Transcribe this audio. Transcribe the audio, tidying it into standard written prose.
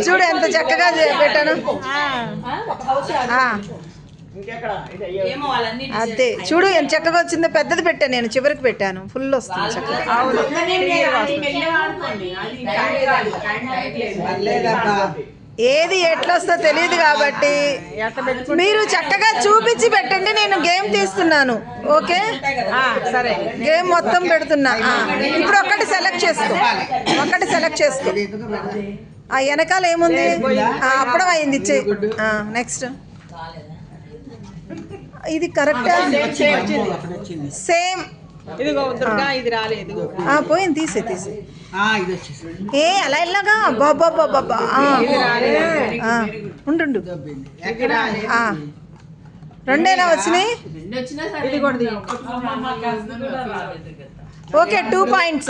చూడు ఎంత చక్కగా పెట్టాను. అదే చూడు ఎంత చక్కగా వచ్చిందో. పెద్దది పెట్టాను నేను, చివరికి పెట్టాను. ఫుల్ వస్తుంది చక్కగా. ఏది ఎట్లా వస్తుందో తెలియదు కాబట్టి మీరు చక్కగా చూపించి పెట్టండి. నేను గేమ్ తీస్తున్నాను. ఓకే సరే, గేమ్ మొత్తం పెడుతున్నా. ఇప్పుడు ఒక్కటి సెలెక్ట్ చేసుకో. ఆ వెనకాల ఏముంది? అప్పుడం అయింది. ఇచ్చే నెక్స్ట్. ఇది కరెక్టా? సేమ్. పోయింది. తీసే ఏ అలా ఇలాగా బాబా ఉండు. రెండేనా వచ్చినాయి? Okay 2 points.